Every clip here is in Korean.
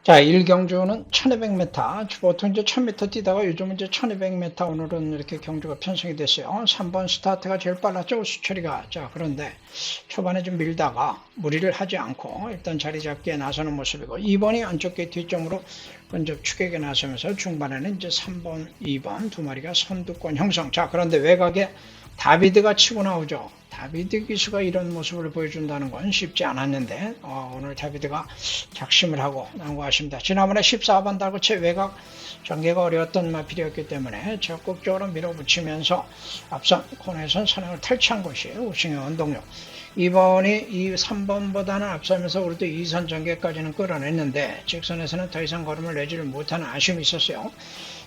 자, 1경주는 1200m, 보통 이제 1000m 뛰다가 요즘은 이제 1200m 오늘은 이렇게 경주가 편성이 됐어요. 3번 스타트가 제일 빨랐죠, 수철이가. 자, 그런데 초반에 좀 밀다가 무리를 하지 않고 일단 자리 잡기에 나서는 모습이고, 2번이 안쪽 게 뒷점으로 먼저 추격에 나서면서 중반에는 이제 3번, 2번 두 마리가 선두권 형성. 자, 그런데 외곽에 다비드가 치고 나오죠. 다비드 기수가 이런 모습을 보여준다는 건 쉽지 않았는데 오늘 다비드가 작심을 하고 나온 것 같습니다. 지난번에 14번 달고채 외곽 전개가 어려웠던 마필이었기 때문에 적극적으로 밀어붙이면서 앞선 코너에선 선행을 탈취한 것이 우승의 원동력. 2번이 이 3번보다는 앞서면서 그래도 2선 전개까지는 끌어냈는데 직선에서는 더 이상 걸음을 내지를 못하는 아쉬움이 있었어요.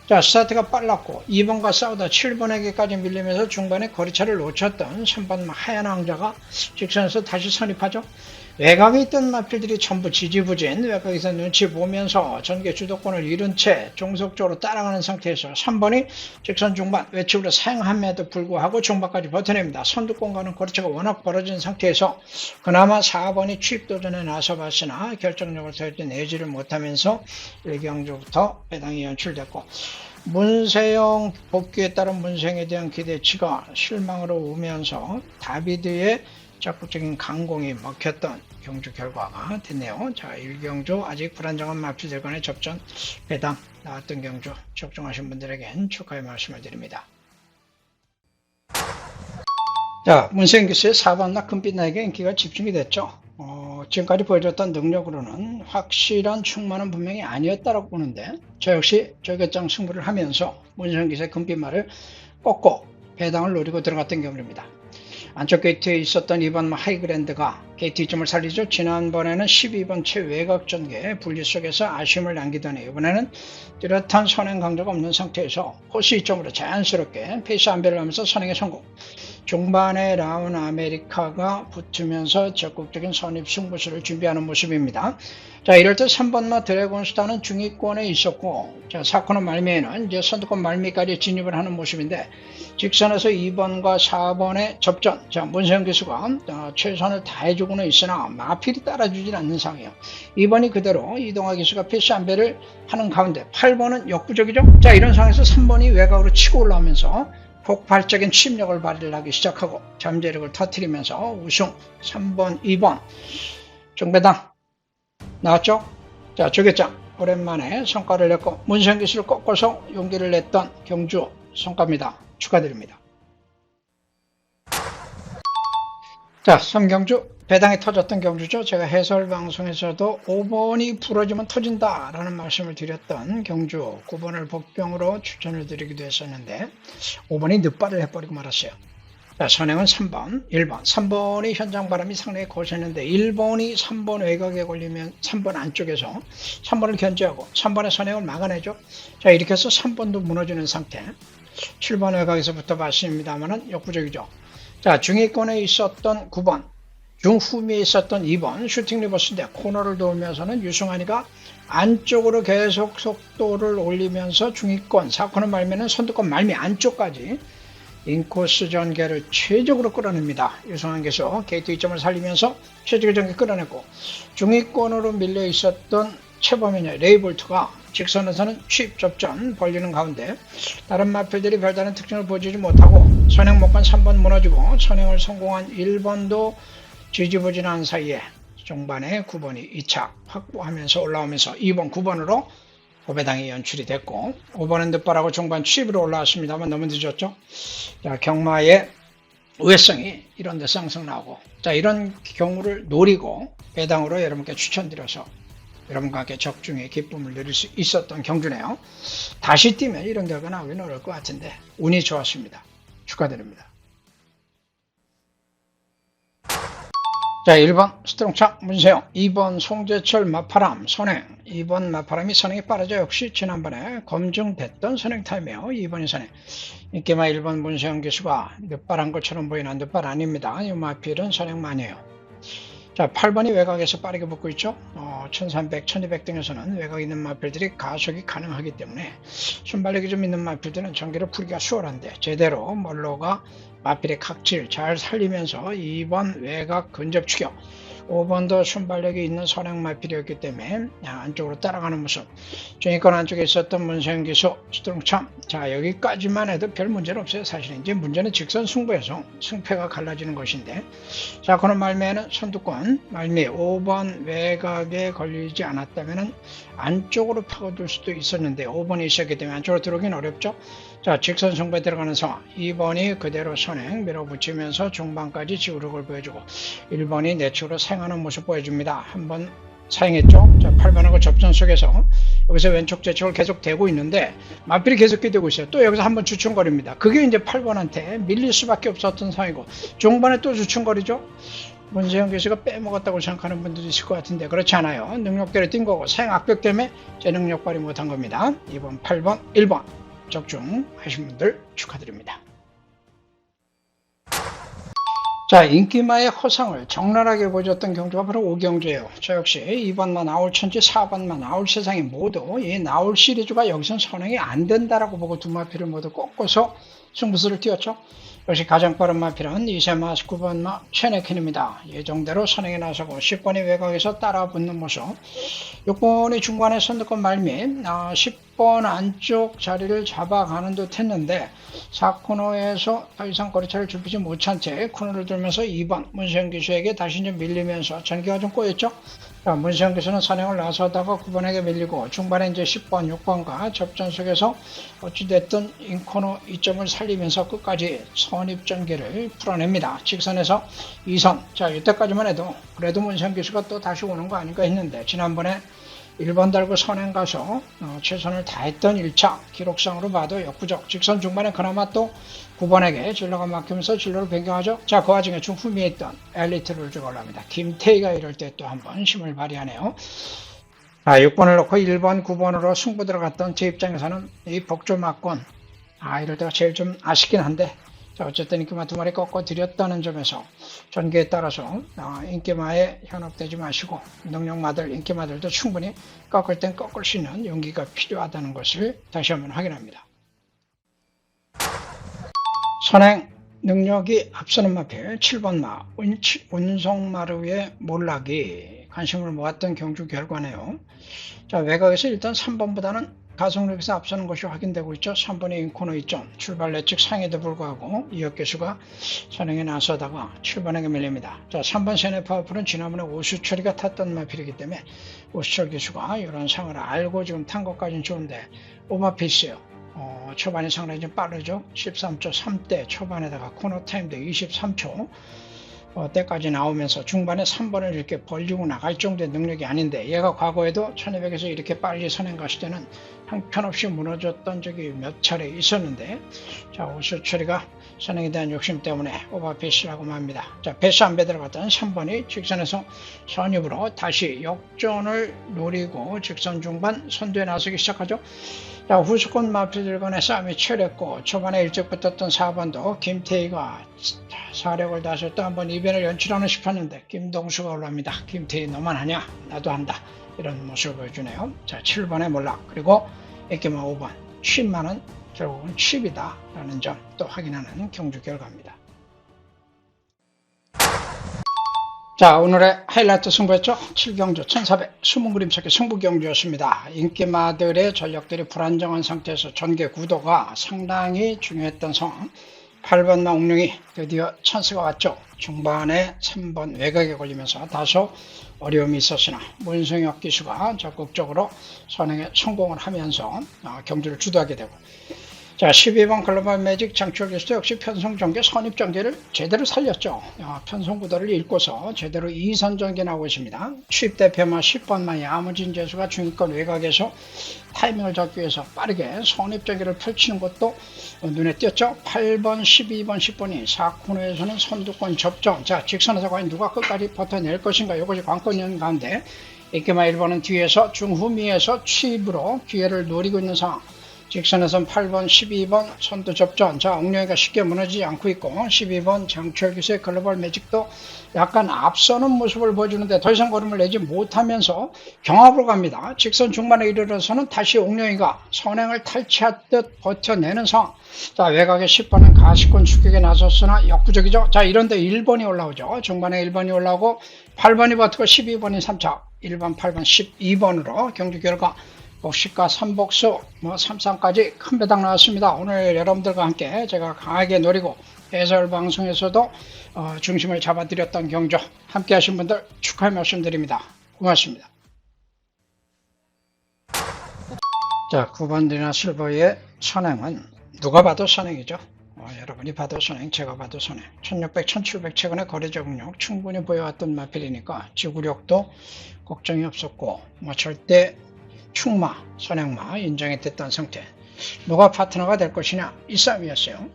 자, 스타트가 빨랐고 2번과 싸우다 7번에게까지 밀리면서 중반에 거리차를 놓쳤던 3번 하얀 왕자가 직선에서 다시 선입하죠. 외곽에 있던 마필들이 전부 지지부진 외곽에서 눈치 보면서 전개 주도권을 잃은 채 종속적으로 따라가는 상태에서 3번이 직선 중반 외측으로 사용함에도 불구하고 중반까지 버텨냅니다. 선두권과는 거리차가 워낙 벌어진 상태에서 그나마 4번이 취입도전에 나서봤으나 결정력을 내지를 못하면서 1경주부터 배당이 연출됐고, 문세영 복귀에 따른 문세영에 대한 기대치가 실망으로 오면서 다비드의 적극적인 강공이 먹혔던 경주 결과가 됐네요. 자, 1경주 아직 불안정한 마필들 간의 접전 배당 나왔던 경주 적중하신 분들에겐 축하의 말씀을 드립니다. 자, 문세영 기수의 4번 나금빛 나에게 인기가 집중이 됐죠. 지금까지 보여줬던 능력으로는 확실한 충만은 분명히 아니었다고 보는데 저 역시 저격장 승부를 하면서 문세영 기수의 금빛말을 꺾고 배당을 노리고 들어갔던 경우입니다. 안쪽 게이트에 있었던 2번 하이그랜드가 게이트 2점을 살리죠. 지난번에는 12번 채 외곽 전개 분리 속에서 아쉬움을 남기더니 이번에는 뚜렷한 선행 강도가 없는 상태에서 코스 2점으로 자연스럽게 페이스 안배를 하면서 선행에 성공. 중반에 라운 아메리카가 붙으면서 적극적인 선입 승부수를 준비하는 모습입니다. 자, 이럴 때 3번마 드래곤스타는 중위권에 있었고, 자, 4코너 말미에는 이제 선두권 말미까지 진입을 하는 모습인데, 직선에서 2번과 4번의 접전, 자, 문세영 기수가 최선을 다해주고는 있으나 마필이 따라주질 않는 상황이에요. 2번이 그대로 이동하 기수가 패스 안배를 하는 가운데 8번은 역부족이죠. 자, 이런 상황에서 3번이 외곽으로 치고 올라오면서 폭발적인 침력을 발휘하기 시작하고 잠재력을 터뜨리면서 우승 3번, 2번 중배당 나왔죠? 자, 저격장 오랜만에 성과를 냈고 문세영 기수를 꺾어서 용기를 냈던 경주 성과입니다. 축하드립니다. 자, 3경주 배당이 터졌던 경주죠. 제가 해설 방송에서도 5번이 부러지면 터진다라는 말씀을 드렸던 경주 9번을 복병으로 추천을 드리기도 했었는데 5번이 늑발을 해버리고 말았어요. 자, 선행은 3번, 1번. 3번이 현장 바람이 상당히 거셌는데 1번이 3번 외곽에 걸리면 3번 안쪽에서 3번을 견제하고 3번의 선행을 막아내죠. 자, 이렇게 해서 3번도 무너지는 상태. 7번 외곽에서부터 봤습니다만은 역부족이죠. 자, 중위권에 있었던 9번, 중후미에 있었던 2번 슈팅 리버스인데 코너를 돌면서는 유승환이가 안쪽으로 계속 속도를 올리면서 중위권 4코너 말미는 선두권 말미 안쪽까지 인코스 전개를 최적으로 끌어냅니다. 유승환께서 게이트 2점을 살리면서 최적의 전개 끌어냈고, 중위권으로 밀려 있었던 최범인의 레이볼트가 직선에서는 취입 접전 벌리는 가운데 다른 마필들이 별다른 특징을 보여주지 못하고 선행 못간 3번 무너지고 선행을 성공한 1번도 지지부진한 사이에 중반에 9번이 2차 확보하면서 올라오면서 2번, 9번으로 고배당이 연출이 됐고 5번은 늑발하고 중반 취입으로 올라왔습니다만 너무 늦었죠. 자, 경마의 우회성이 이런 데서 항상 나오고, 자, 이런 경우를 노리고 배당으로 여러분께 추천드려서 여러분과 함께 적중의 기쁨을 누릴 수 있었던 경주네요. 다시 뛰면 이런 결과 나오긴 어려울 것 같은데 운이 좋았습니다. 축하드립니다. 자, 1번 스트롱차 문세영, 2번 송재철 마파람 선행, 2번 마파람이 선행이 빠르죠. 역시 지난번에 검증됐던 선행 타임이에요. 2번이 선행. 인기마 1번 문세영 기수가 늑발한 것처럼 보이는 늑발 아닙니다. 이 마필은 선행 많이 해요. 자, 8번이 외곽에서 빠르게 붙고 있죠. 1300, 1200 등에서는 외곽에 있는 마필들이 가속이 가능하기 때문에 순발력이 좀 있는 마필들은 전개를 풀기가 수월한데 제대로 멀로가 마필의 각질 잘 살리면서 2번 외곽 근접 추격 5번도 순발력이 있는 선행마필이었기 때문에 안쪽으로 따라가는 모습. 중위권 안쪽에 있었던 문세영 기수 수동참. 자, 여기까지만 해도 별 문제는 없어요. 사실 이제 문제는 직선 승부에서 승패가 갈라지는 것인데, 자, 그런 말미에는 선두권 말미 5번 외곽에 걸리지 않았다면 안쪽으로 파고들 수도 있었는데 5번이 있었기 때문에 안쪽으로 들어오긴 어렵죠. 자, 직선 승부에 들어가는 상황. 2번이 그대로 선행 밀어붙이면서 중반까지 지구력을 보여주고 1번이 내측으로 사용하는 모습 보여줍니다. 한번 사용했죠. 자, 8번하고 접전 속에서 여기서 왼쪽 좌측을 계속 대고 있는데 마필이 계속 되고 있어요. 또 여기서 한번 주춤거립니다. 그게 이제 8번한테 밀릴 수밖에 없었던 상황이고, 중반에 또 주춤거리죠. 문세영 교수가 빼먹었다고 생각하는 분들이 있을 것 같은데 그렇지 않아요. 능력대로 뛴 거고 사용 악벽 때문에 제 능력 발휘 못한 겁니다. 2번, 8번, 1번 적중하신 분들 축하드립니다. 자, 인기마의 허상을 적나라하게 보여줬던 경주가 바로 오경주예요. 저 역시 2번만 나올천지, 4번만 나올세상이 모두 이 나올 시리즈가 여기선 선행이 안 된다라고 보고 두 마필을 모두 꺾어서 승부수를 띄웠죠. 역시 가장 빠른 마필은 이세마 19번마 최네킨입니다. 예정대로 선행에 나서고 10번이 외곽에서 따라붙는 모습. 6번이 중간에 선두권 말미 10번 안쪽 자리를 잡아가는 듯 했는데 4코너에서 더 이상 거리차를 좁히지 못한 채 코너를 돌면서 2번 문세영 기수에게 다시 좀 밀리면서 전개가 좀 꼬였죠. 자, 문세영 기수는 선행을 나서다가 9번에게 밀리고 중반에 이제 10번, 6번과 접전 속에서 어찌됐든 인코너 2점을 살리면서 끝까지 선입전개를 풀어냅니다. 직선에서 2선. 자, 이때까지만 해도 그래도 문세영 기수가 또 다시 오는 거 아닌가 했는데 지난번에 1번 달고 선행 가서 최선을 다했던 1차 기록상으로 봐도 역부족. 직선 중반에 그나마 또 9번에게 진로가 막히면서 진로를 변경하죠. 자, 그 와중에 중후미에 있던 엘리트를 주고 올라옵니다. 김태희가 이럴 때 또 한번 힘을 발휘하네요. 자, 6번을 놓고 1번, 9번으로 승부 들어갔던 제 입장에서는 이 복조 막권 이럴 때가 제일 좀 아쉽긴 한데, 자, 어쨌든 인기마 두 마리 꺾어 드렸다는 점에서 전개에 따라서 인기마에 현혹되지 마시고 능력마들, 인기마들도 충분히 꺾을 땐 꺾을 수 있는 용기가 필요하다는 것을 다시 한번 확인합니다. 선행 능력이 앞서는 마필 7번마 운송마루의 몰락이 관심을 모았던 경주 결과네요. 자, 외곽에서 일단 3번보다는 가속력에서 앞서는 것이 확인되고 있죠. 3번의 인코너 2점 출발 내측 상에도 불구하고 이혁 교수가 선행에 나서다가 7번에게 밀립니다. 자, 3번 세네파워풀은 지난번에 오수철이가 탔던 마필이기 때문에 오수철 교수가 이런 상을 알고 지금 탄 것까지는 좋은데 오마피스요. 초반이 상당히 좀 빠르죠. 13초 3대 초반에다가 코너 타임도 23초 때까지 나오면서 중반에 3번을 이렇게 벌리고 나갈 정도의 능력이 아닌데, 얘가 과거에도 1200에서 이렇게 빨리 선행 갔을 때는 형편없이 무너졌던 적이 몇 차례 있었는데, 자, 오수철이가 선행에 대한 욕심 때문에 오버패스라고 합니다. 자, 패스 안 배들어갔던 3번이 직선에서 선입으로 다시 역전을 노리고 직선 중반 선두에 나서기 시작하죠. 자, 후수권 마필들 간의 싸움이 치열했고 초반에 일찍 붙었던 4번도 김태희가 사력을 다해서 또 한번 이변을 연출하는 싶었는데 김동수가 올라옵니다. 김태희 너만 하냐? 나도 한다. 이런 모습을 보여주네요. 자, 7번의 몰락, 그리고 액기마 5번 칩만은 결국은 칩이다 라는 점 또 확인하는 경주 결과입니다. 자, 오늘의 하이라이트 승부였죠. 7경주 1400 숨은 그림 찾기 승부 경주였습니다. 인기마들의 전력들이 불안정한 상태에서 전개 구도가 상당히 중요했던 상황. 8번마 옥룡이 드디어 찬스가 왔죠. 중반에 3번 외곽에 걸리면서 다소 어려움이 있었으나 문성혁 기수가 적극적으로 선행에 성공을 하면서 경주를 주도하게 되고, 자, 12번 글로벌 매직 장철 기수도 역시 편성 전개, 선입 전개를 제대로 살렸죠. 편성 구도를 읽고서 제대로 2선 전개 나오고 있습니다. 취입 대표마 10번마 야무진 재수가 중위권 외곽에서 타이밍을 잡기 위해서 빠르게 선입 전개를 펼치는 것도 눈에 띄었죠. 8번, 12번, 10번이 4코너에서는 선두권 접점. 자, 직선에서 과연 누가 끝까지 버텨낼 것인가, 이것이 관건이었는 가운데 인기마 1번은 뒤에서 중후미에서 취입으로 기회를 노리고 있는 상황. 직선에선 8번, 12번 선두 접전. 자, 옥룡이가 쉽게 무너지지 않고 있고 12번 장철 기수의 글로벌 매직도 약간 앞서는 모습을 보여주는데 더 이상 걸음을 내지 못하면서 경합으로 갑니다. 직선 중반에 이르러서는 다시 옥룡이가 선행을 탈취하듯 버텨내는 상황. 자, 외곽에 10번은 가시권 추격에 나섰으나 역부족이죠. 자, 이런데 1번이 올라오죠. 중반에 1번이 올라오고 8번이 버티고 12번이 3차. 1번, 8번, 12번으로 경주 결과 복식과 삼복수, 3상까지 큰 배당 나왔습니다. 오늘 여러분들과 함께 제가 강하게 노리고 해설 방송에서도 중심을 잡아드렸던 경주 함께 하신 분들 축하의 말씀드립니다. 고맙습니다. 자, 9번 리나 실버의 선행은 누가 봐도 선행이죠. 여러분이 봐도 선행, 제가 봐도 선행. 1600, 1700 최근에 거래 적응력 충분히 보여왔던 마필이니까 지구력도 걱정이 없었고 절대 충마, 선행마 인정이 됐던 상태. 누가 파트너가 될 것이냐 이 싸움이었어요.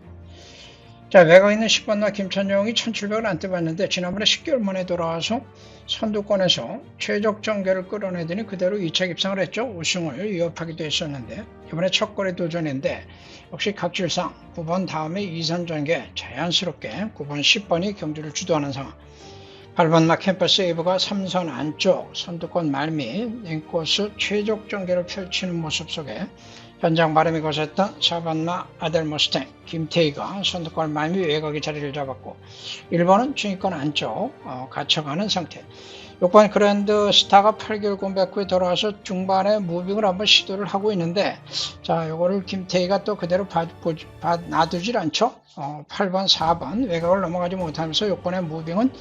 자, 외곽에 있는 10번나 김찬용이 1700을 안 떠봤는데 지난번에 10개월 만에 돌아와서 선두권에서 최적 전개를 끌어내더니 그대로 2차 입상을 했죠. 우승을 위협하기도 했었는데 이번에 첫 거래 도전인데 역시 각질상 9번 다음에 2선 전개 자연스럽게 9번, 10번이 경주를 주도하는 상황. 8번 마 캠퍼스 웨이브가 3선 안쪽 선두권 말미 인코스 최적 전개를 펼치는 모습 속에 현장 바람이 거셌던 4번 마 아델 머스탱 김태희가 선두권 말미 외곽의 자리를 잡았고 1번은 중위권 안쪽 갇혀가는 상태. 6번 그랜드 스타가 8개월 공백 후에 돌아와서 중반에 무빙을 한번 시도를 하고 있는데 자, 요거를 김태희가 또 그대로 놔두질 않죠. 8번, 4번 외곽을 넘어가지 못하면서 6번의 무빙은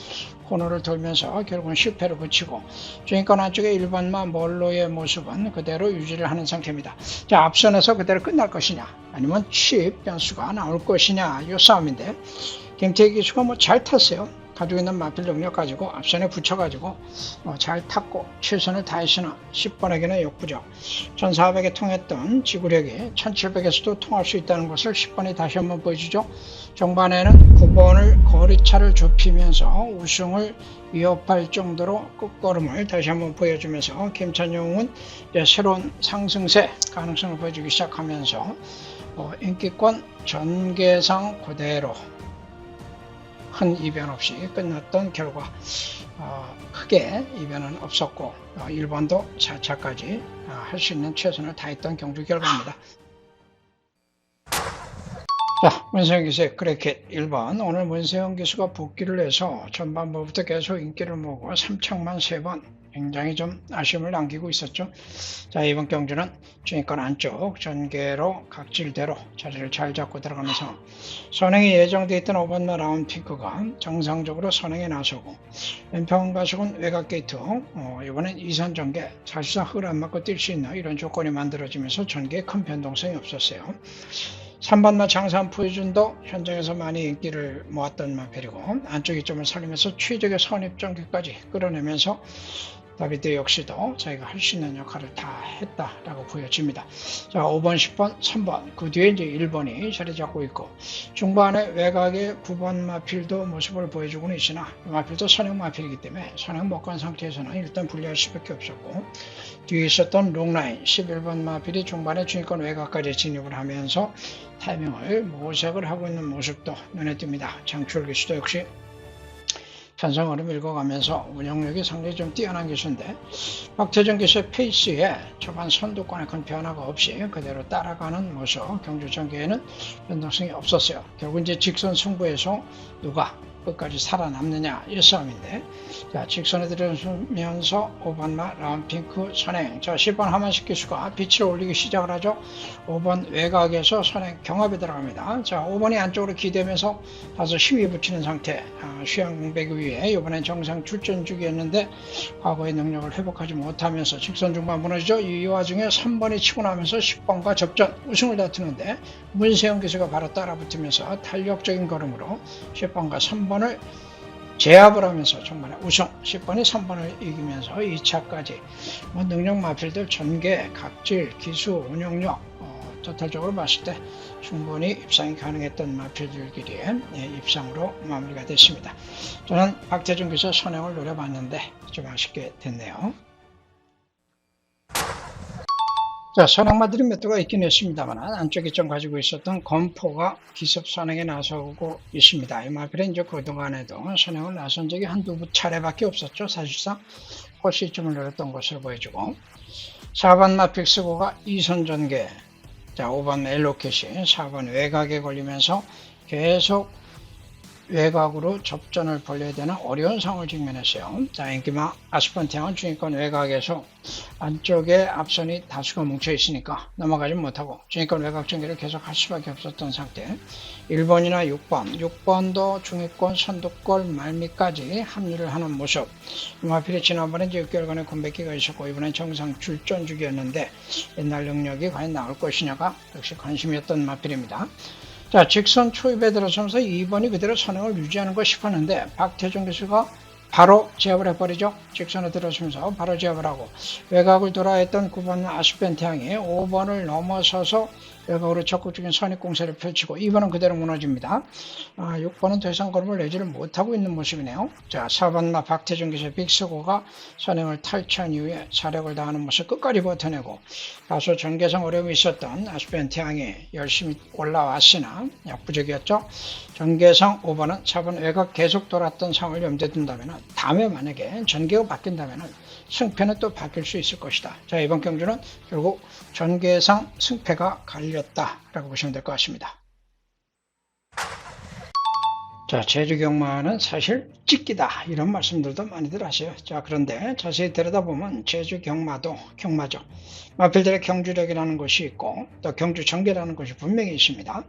코너를 돌면서 결국은 실패를 붙이고 중위권 안쪽에 1번마 멀로의 모습은 그대로 유지를 하는 상태입니다. 자, 앞선에서 그대로 끝날 것이냐 아니면 칩 변수가 나올 것이냐 이 싸움인데 김태희 기수가 잘 탔어요. 가지고 있는 마필 능력 가지고 앞선에 붙여가지고 잘 탔고 최선을 다했으나 10번에게는 역부족. 1400에 통했던 지구력이 1700에서도 통할 수 있다는 것을 10번이 다시 한번 보여주죠. 정반에는 9번을 거리차를 좁히면서 우승을 위협할 정도로 끝걸음을 다시 한번 보여주면서 김찬용은 새로운 상승세 가능성을 보여주기 시작하면서 인기권 전개상 그대로 큰 이변 없이 끝났던 결과 크게 이변은 없었고 1번도 4차까지 할 수 있는 최선을 다했던 경주 결과입니다. 자, 문세영 기수의 크리켓 1번. 오늘 문세영 기수가 복귀를 해서 전반부부터 계속 인기를 모으고 3척만 3번 굉장히 좀 아쉬움을 남기고 있었죠. 자, 이번 경주는 중위권 안쪽 전개로 각질대로 자리를 잘 잡고 들어가면서 선행이 예정되어 있던 5번마 라운드핑크가 정상적으로 선행에 나서고 왼편 가속은 외곽 게이트 이번엔 2선 전개 사실상 흙을 안 맞고 뛸 수 있는 이런 조건이 만들어지면서 전개에 큰 변동성이 없었어요. 3번마 장산 푸이준도 현장에서 많이 인기를 모았던 마필이고 안쪽 이점을 살리면서 최적의 선입 전개까지 끌어내면서 다비드 역시도 자기가 할 수 있는 역할을 다 했다라고 보여집니다. 자, 5번, 10번, 3번 그 뒤에 이제 1번이 자리 잡고 있고 중반에 외곽에 9번 마필도 모습을 보여주고는 있으나 마필도 선행 마필이기 때문에 선행 못 간 상태에서는 일단 분리할 수밖에 없었고 뒤에 있었던 롱라인 11번 마필이 중반에 중위권 외곽까지 진입을 하면서 타이밍을 모색을 하고 있는 모습도 눈에 띕니다. 장철 기수도 역시 편성으로 밀고가면서 운영력이 상당히 좀 뛰어난 기수인데 박태정 기수의 페이스에 초반 선두권에 큰 변화가 없이 그대로 따라가는 모습 경주 전개에는 변동성이 없었어요. 결국 이제 직선 승부에서 누가 끝까지 살아남느냐 이 싸움인데 자, 직선에 들어서면서 5번마 라운핑크 선행 자 10번 하만식 기수가 빛을 올리기 시작을 하죠. 5번 외곽에서 선행 경합에 들어갑니다. 자 5번이 안쪽으로 기대면서 다소 힘이 붙이는 상태 휴양 공백 위에 이번엔 정상 출전 중이었는데 과거의 능력을 회복하지 못하면서 직선 중반 무너지죠. 이 와중에 3번이 치고 나면서 10번과 접전 우승을 다투는데 문세영 기수가 바로 따라붙으면서 탄력적인 걸음으로 10번과 3번을 제압을 하면서 정말 우승 10번이 3번을 이기면서 2차까지 능력 마필들 전개, 각질, 기수, 운영력 토탈적으로 봤을 때 충분히 입상이 가능했던 마필들끼리의 입상으로 마무리가 됐습니다. 저는 박태준 기수 선행을 노려봤는데 좀 아쉽게 됐네요. 자, 선행마들이 몇 도가 있긴 했습니다만 안쪽에 좀 가지고 있었던 검포가 기습 선행에 나서고 있습니다. 이 마필은 이제 그동안에도 선행을 나선 적이 한두 차례밖에 없었죠. 사실상 홀시점을 노렸던 것으로 보여주고 4번 마필 쓰고가 2선 전개, 자 5번 엘로켓이 4번 외곽에 걸리면서 계속 외곽으로 접전을 벌여야 되는 어려운 상황을 직면했어요. 자, 인기마 아스펀티앙은 중위권 외곽에서 안쪽에 앞선이 다수가 뭉쳐 있으니까 넘어가지 못하고 중위권 외곽 전개를 계속 할 수밖에 없었던 상태. 1번이나 6번도 중위권 선두골 말미까지 합류를 하는 모습. 마필이 지난번에 이제 6개월간의 공백기가 있었고 이번엔 정상 출전 중이었는데 옛날 능력이 과연 나올 것이냐가 역시 관심이었던 마필입니다. 자, 직선 초입에 들어서면서 2번이 그대로 선행을 유지하는 것 싶었는데 박태종 교수가 바로 제압을 해버리죠. 직선에 들어서면서 바로 제압을 하고 외곽을 돌아했던 9번 아스펜티앙이 5번을 넘어서서 외곽으로 적극적인 선입 공세를 펼치고 2번은 그대로 무너집니다. 6번은 더 이상 걸음을 내지를 못하고 있는 모습이네요. 자, 4번 박태종 교수의 빅스고가 선행을 탈취한 이후에 사력을 다하는 모습 끝까지 버텨내고 다소 전개상 어려움이 있었던 아스펜티앙이 열심히 올라왔으나 역부족이었죠. 전개상 5번은 4번 외곽 계속 돌았던 상황을 염두에 둔다면 다음에 만약에 전개가 바뀐다면 승패는 또 바뀔 수 있을 것이다. 자, 이번 경주는 결국 전개상 승패가 갈렸다라고 보시면 될 것 같습니다. 자, 제주 경마는 사실 찍기다 이런 말씀들도 많이들 하세요. 자, 그런데 자세히 들여다보면 제주 경마도 경마죠. 마필들의 경주력이라는 것이 있고 또 경주 전개라는 것이 분명히 있습니다.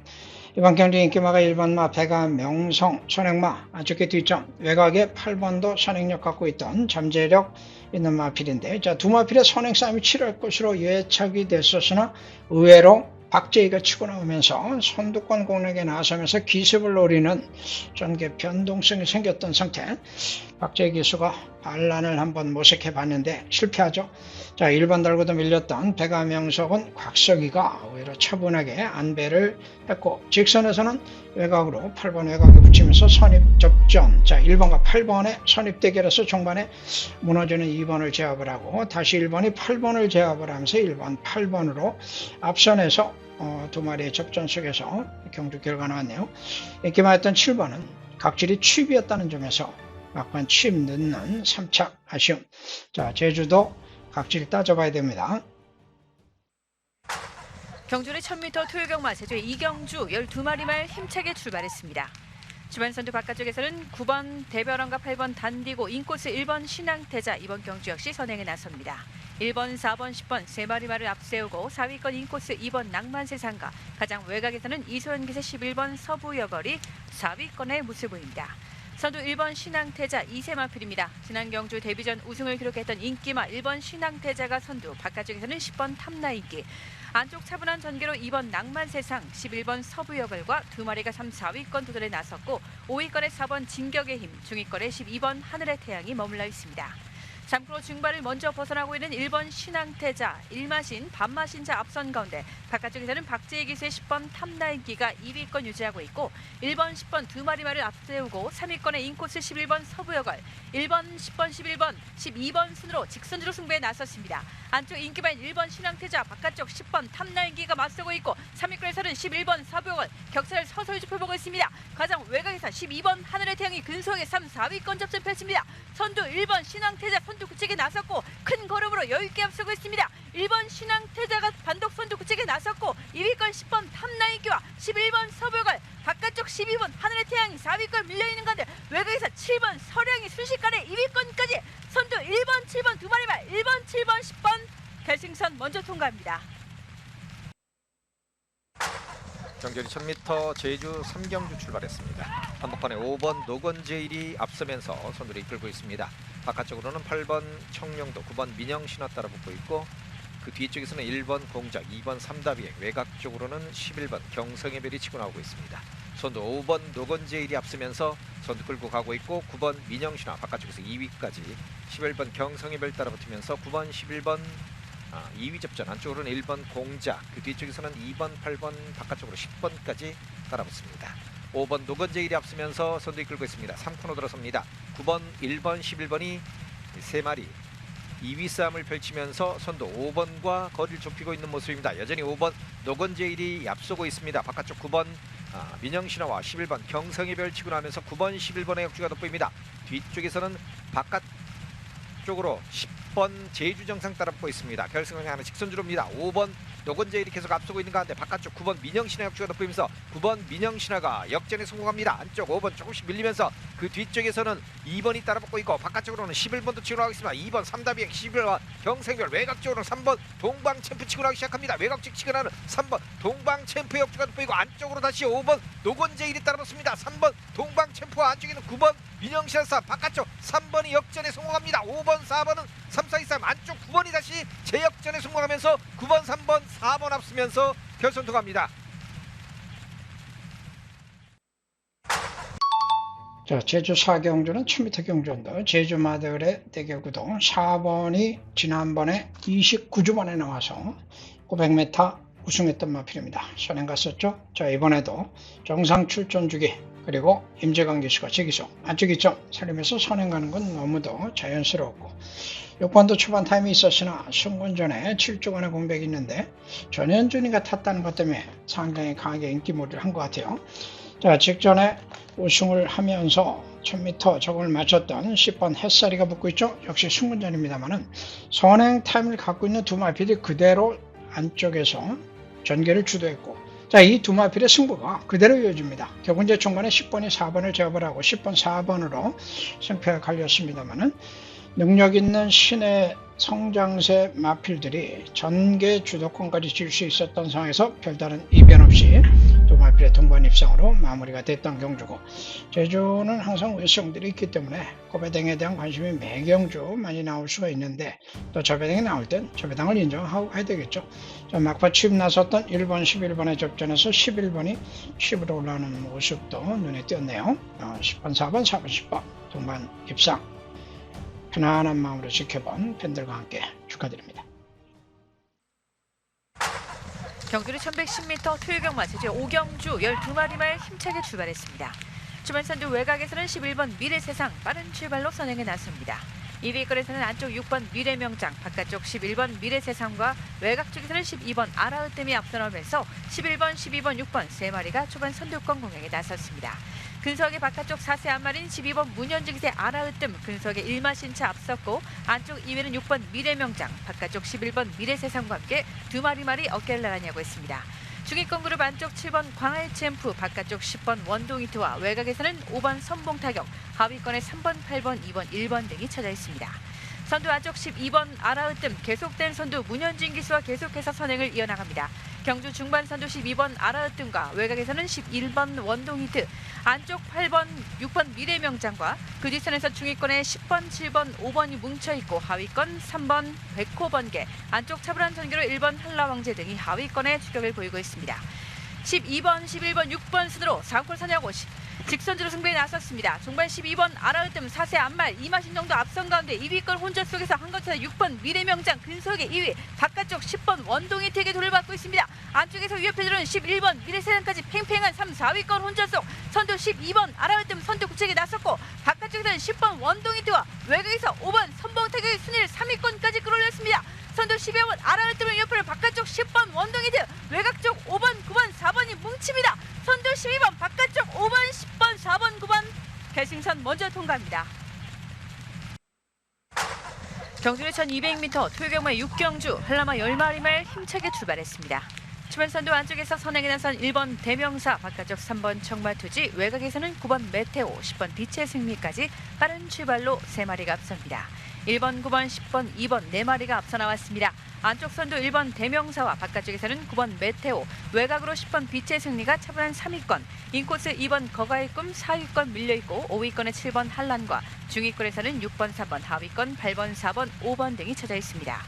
이번 경주 인기마가 1번 마 배가 명성 선행마 안쪽에 뒷점 외곽에 8번도 선행력 갖고 있던 잠재력 있는 마필인데 자, 두 마필의 선행 싸움이 치러할 것으로 예측이 됐었으나 의외로 박재희가 치고 나오면서 선두권 공략에 나서면서 기습을 노리는 전개 변동성이 생겼던 상태. 박재희 기수가 반란을 한번 모색해 봤는데 실패하죠. 자, 1번 달고도 밀렸던 배가명석은 곽석이가 오히려 차분하게 안배를 했고 직선에서는 외곽으로 8번 외곽에 붙이면서 선입 접전. 자, 1번과 8번의 선입 대결에서 종반에 무너지는 2번을 제압을 하고 다시 1번이 8번을 제압을 하면서 1번 8번으로 앞선에서 두 마리의 접전 속에서 경주 결과 나왔네요. 인기많았던 7번은 각질이 취입이었다는 점에서 막판 취입 늦는 3차 아쉬움. 자, 제주도 각질 따져봐야 됩니다. 경주의 1000m 토요경마 제주의 이경주 12마리 말 힘차게 출발했습니다. 주변 선두 바깥쪽에서는 9번 대별원과 8번 단디고 인코스 1번 신앙태자 이번 경주 역시 선행에 나섭니다. 1번, 4번, 10번 세 마리 말을 앞세우고 4위권 인코스 2번 낭만세상과 가장 외곽에서는 이소연 기세 11번 서부여걸이 4위권의 모습 보입니다. 선두 1번 신앙태자 이세마필입니다. 지난 경주 데뷔전 우승을 기록했던 인기마 1번 신앙태자가 선두, 바깥쪽에서는 10번 탐나인기, 안쪽 차분한 전개로 2번 낭만세상, 11번 서부여걸과 두 마리가 3, 4위권 도전에 나섰고 5위권에 4번 진격의 힘, 중위권에 12번 하늘의 태양이 머물러 있습니다. 3km 중반을 먼저 벗어나고 있는 1번 신앙태자, 1마신, 반마신 자 앞선 가운데 바깥쪽에서는 박재희 기수의 10번 탐나인기가 2위권 유지하고 있고 1번, 10번 두 마리 말을 앞세우고 3위권의 인코스 11번 서부여걸, 1번, 10번, 11번, 12번 순으로 직선주로 승부에 나섰습니다. 안쪽 인기만 1번 신앙태자, 바깥쪽 10번 탐나인기가 맞서고 있고 3위권에서는 11번 서부여걸 격차를 서서히 좁혀보고 있습니다. 가장 외곽에서 12번 하늘의 태양이 근소하게 3, 4위권 접전 펼칩니다. 선두 1번 신앙태자 선두 구책에 나섰고 큰 걸음으로 여유있게 앞서고 있습니다. 1번 신앙태자가 단독 선두 구책에 나섰고 2위권 10번 탐나인기와 11번 서부여걸, 바깥쪽 12번 하늘의 태양이 4위권 밀려있는 가운데 외곽에서 7번 서량이 순식간에 2위권까지 선두 1번, 7번 두 마리 말 1번, 7번, 10번 결승선 먼저 통과합니다. 경주리 1000m 제주 3경주 출발했습니다. 한복판에 5번 노건제일이 앞서면서 선두를 이끌고 있습니다. 바깥쪽으로는 8번 청룡도, 9번 민영신화 따라 붙고 있고 그 뒤쪽에서는 1번 공작, 2번 삼다비행, 외곽 쪽으로는 11번 경성의 별이 치고 나오고 있습니다. 선두 5번 노건제일이 앞서면서 선두 끌고 가고 있고 9번 민영신화 바깥쪽에서 2위까지 11번 경성의 별 따라 붙으면서 9번 11번 2위 접전, 안쪽으로는 1번 공작, 그 뒤쪽에서는 2번 8번 바깥쪽으로 10번까지 따라붙습니다. 5번 노건제일이 앞서면서 선두 이끌고 있습니다. 3코너 들어섭니다. 9번 1번 11번이 3마리 2위 싸움을 펼치면서 선두 5번과 거리를 좁히고 있는 모습입니다. 여전히 5번 노건제일이 앞서고 있습니다. 바깥쪽 9번 민영신화와 11번 경성의 별 치고 나면서 9번 11번의 역주가 돋보입니다. 뒤쪽에서는 바깥쪽으로 10번 제주정상 따라붙고 있습니다. 결승을 향하는 직선주로입니다. 5번 노건제일이 계속 앞서고 있는 가운데 바깥쪽 9번 민영신화 역주가 돋보이면서 9번 민영신화가 역전에 성공합니다. 안쪽 5번 조금씩 밀리면서 그 뒤쪽에서는 2번이 따라붙고 있고 바깥쪽으로는 11번도 치고 나가고 있습니다. 2번 3다비행 11번 경생별 외곽쪽으로는 3번 동방챔프 치고 나가기 시작합니다. 외곽쪽 치고 나는 3번 동방챔프 역주가 돋보이고 안쪽으로 다시 5번 노건제일이 따라붙습니다. 3번 동방챔프와 안쪽에는 9번 민영신화 바깥쪽 3번이 역전에 성공합니다. 5번 4번은 3, 4, 2, 3 안쪽 9번이 다시 재역전에 성공하면서 9번 3번 4번 앞서면서 결선 통합니다. 자, 제주 4경주는 1000m 경주인데 제주 마들의 대결 구동 4번이 지난번에 29주만에 나와서 900m 우승했던 마필입니다. 선행 갔었죠. 자, 이번에도 정상 출전 주기 그리고 임재강 기수가 제기소 안쪽 2점 살리면서 선행 가는 건 너무도 자연스러웠고 6번도 초반 타임이 있었으나 승권전에 7주간의 공백이 있는데 전현준이가 탔다는 것 때문에 상당히 강하게 인기몰이를 한 것 같아요. 자, 직전에 우승을 하면서 1000m 적응을 마쳤던 10번 햇살이가 붙고 있죠. 역시 승권전입니다만은 선행 타임을 갖고 있는 두 마필이 그대로 안쪽에서 전개를 주도했고 자, 이 두 마필의 승부가 그대로 이어집니다. 결국 이제 중간에 10번이 4번을 제압을 하고 10번 4번으로 승패가 갈렸습니다만은 능력 있는 신의 성장세 마필들이 전개 주도권까지 질 수 있었던 상황에서 별다른 이변 없이 두 마필의 동반 입상으로 마무리가 됐던 경주고 제주는 항상 우승들이 있기 때문에 고배당에 대한 관심이 매 경주 많이 나올 수가 있는데 또 저배당이 나올 땐 저배당을 인정하고 해야 되겠죠. 자, 막바 취입 나섰던 1번 11번의 접전에서 11번이 취입으로 올라오는 모습도 눈에 띄었네요. 10번 4번 4번 10번 동반 입상 편안한 마음으로 지켜본 팬들과 함께 축하드립니다. 경주는 1110m 토요경마 제주 5경주 12마리 말 힘차게 출발했습니다. 주말선두 외곽에서는 11번 미래세상 빠른 출발로 선행에 나섭니다. 2위권에서는 안쪽 6번 미래명장, 바깥쪽 11번 미래세상과 외곽 쪽에서는 12번 아라으뜸이 앞서 나오면서 11번, 12번, 6번 세 마리가 초반 선두권 공략에 나섰습니다. 근석의 바깥쪽 4세 앞마리는 12번 문현중기세 아라으뜸, 근석의 1마신차 앞섰고 안쪽 2위는 6번 미래명장, 바깥쪽 11번 미래세상과 함께 두 마리 어깨를 나란히 하고 있습니다. 중위권 그룹 안쪽 7번 광활챔프, 바깥쪽 10번 원동이트와 외곽에서는 5번 선봉타격, 하위권에 3번, 8번, 2번, 1번 등이 쳐져 있습니다. 선두 안쪽 12번 아라으뜸, 계속된 선두 문현진 기수와 계속해서 선행을 이어나갑니다. 경주 중반 선두 12번 아라으뜸과 외곽에서는 11번 원동히트, 안쪽 8번, 6번 미래명장과 그 뒷선에서 중위권에 10번, 7번, 5번이 뭉쳐있고 하위권 3번 백호번개, 안쪽 차분한 전개로 1번 한라왕제 등이 하위권에 추격을 보이고 있습니다. 12번, 11번, 6번 순으로 상권 선회하고 직선주로 승부에 나섰습니다. 종반 12번 아라으뜸 4세 앞말 이마신 정도 앞선 가운데 2위권 혼자 속에서 한것차서 6번 미래명장 근속의 2위, 바깥쪽 10번 원동이트에게 돌을 받고 있습니다. 안쪽에서 위협해주는 11번 미래세상까지 팽팽한 3, 4위권 혼자 속 선두 12번 아라으뜸 선두 구책에 나섰고 바깥쪽에서는 10번 원동이트와 외곽에서 5번 선봉타격의 순위를 3위권까지 끌어올렸습니다. 선두 12번 아라으뜸을 옆으로 바깥쪽 10번 원동이트, 외곽 쪽 5번, 9번, 4번이 뭉칩니다. 선두 12번 바깥쪽 5번, 10번, 4번, 9번 결승선 먼저 통과합니다. 경주는 1200m 토요경마 6경주 한라마 10마리 말 힘차게 출발했습니다. 초반 선두 안쪽에서 선행에 나선 1번 대명사, 바깥쪽 3번 청마투지, 외곽에서는 9번 메테오, 10번 빛의 승리까지 빠른 출발로 3마리가 앞섭니다. 1번, 9번, 10번, 2번 4마리가 앞서 나왔습니다. 안쪽 선두 1번 대명사와 바깥쪽에서는 9번 메테오, 외곽으로 10번 빛의 승리가 차분한 3위권, 인코스 2번 거가의 꿈 4위권 밀려있고 5위권에 7번 한란과 중위권에서는 6번, 3번, 하위권 8번, 4번, 5번 등이 쳐져 있습니다.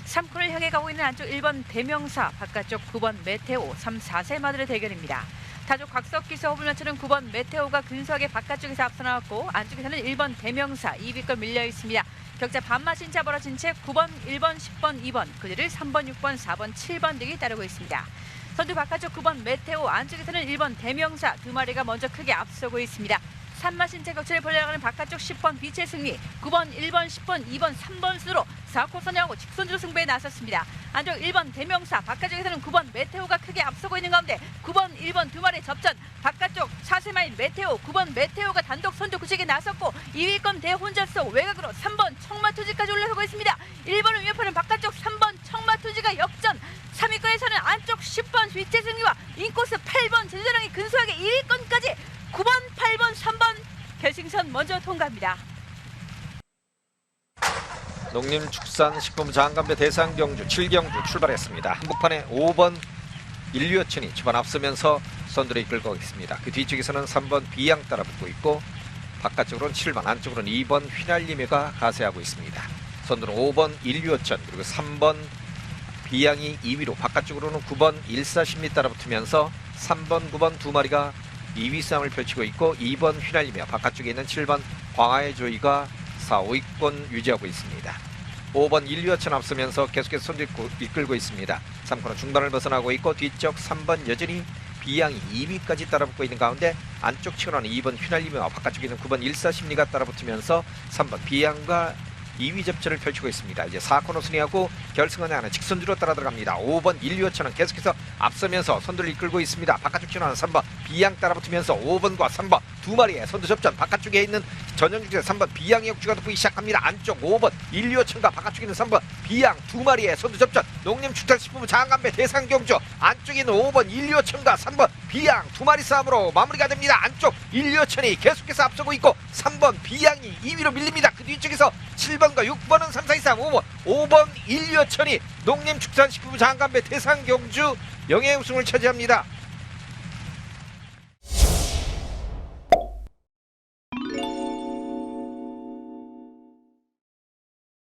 3코를 향해 가고 있는 안쪽 1번 대명사, 바깥쪽 9번 메테오, 3, 4세 마들의 대결입니다. 타조 곽석기수 호흡을 맞추는 9번 메테오가 근소하게 바깥쪽에서 앞서 나왔고 안쪽에서는 1번 대명사 2위권 밀려 있습니다. 격차 반마신차 벌어진 채 9번, 1번, 10번, 2번, 그들을 3번, 6번, 4번, 7번 등이 따르고 있습니다. 선두 바깥쪽 9번 메테오, 안쪽에서는 1번 대명사 두 마리가 먼저 크게 앞서고 있습니다. 산마신체 격차를 벌려나가는 바깥쪽 10번 빛의 승리, 9번, 1번, 10번, 2번, 3번 수로 4코 선회하고 직선주로 승부에 나섰습니다. 안쪽 1번 대명사, 바깥쪽에서는 9번 메테오가 크게 앞서고 있는 가운데 9번, 1번 두 마리 접전, 바깥쪽 4세마일 메테오, 9번 메테오가 단독 선두 구식에 나섰고 2위권 대혼자서 외곽으로 3번 청마투지까지 올라서고 있습니다. 1번을 위협하는 바깥쪽 3번 청마투지가 역전, 3위권에서는 안쪽 10번 빛의 승리와 인코스 8번 제주자랑이 근소하게 1위권까지 9번, 8번, 3번 결승선 먼저 통과합니다. 농림축산식품 장관배 대상 경주 7경주 출발했습니다. 한복판에 5번 인류어천이 초반 앞서면서 선두를 이끌고 있습니다. 그 뒤쪽에서는 3번 비양 따라 붙고 있고 바깥쪽으로는 7번, 안쪽으로는 2번 휘날리메가 가세하고 있습니다. 선두는 5번 인류어천 그리고 3번 비양이 2위로, 바깥쪽으로는 9번 일사심리 따라 붙으면서 3번, 9번 두 마리가 2위 싸움을 펼치고 있고 2번 휘날리며 바깥쪽에 있는 7번 광화의 조이가 4, 5위권 유지하고 있습니다. 5번 인류어천 앞서면서 계속해서 손 이끌고 있습니다. 3코너 중단을 벗어나고 있고 뒤쪽 3번 여전히 비양이 2위까지 따라붙고 있는 가운데 안쪽 치고는 2번 휘날리며 바깥쪽에 있는 9번 일사심리가 따라붙으면서 3번 비양과 2위 접전을 펼치고 있습니다. 이제 4코너 순위하고 결승선에 하는 직선주로 따라 들어갑니다. 5번 인류어천은 계속해서 앞서면서 선두를 이끌고 있습니다. 바깥쪽 치고는 3번 비양 따라붙으면서 5번과 3번 두 마리의 선두 접전, 바깥쪽에 있는 전현중에서 3번 비양의 역주가 돋보이기 시작합니다. 안쪽 5번 인류어천과 바깥쪽에 있는 3번 비양 두 마리의 선두 접전, 농림축산식품 장관배 대상 경주 안쪽에 있는 5번 인류어천과 3번 비양 두 마리 싸움으로 마무리가 됩니다. 안쪽 인류어천이 계속해서 앞서고 있고 3번 비양이 2위로 밀립니다. 그 뒤쪽에서 7번과 6번은 3, 4, 2, 3, 5번 인류어천이 농림축산식품 장관배 대상 경주 영예 우승을 차지합니다.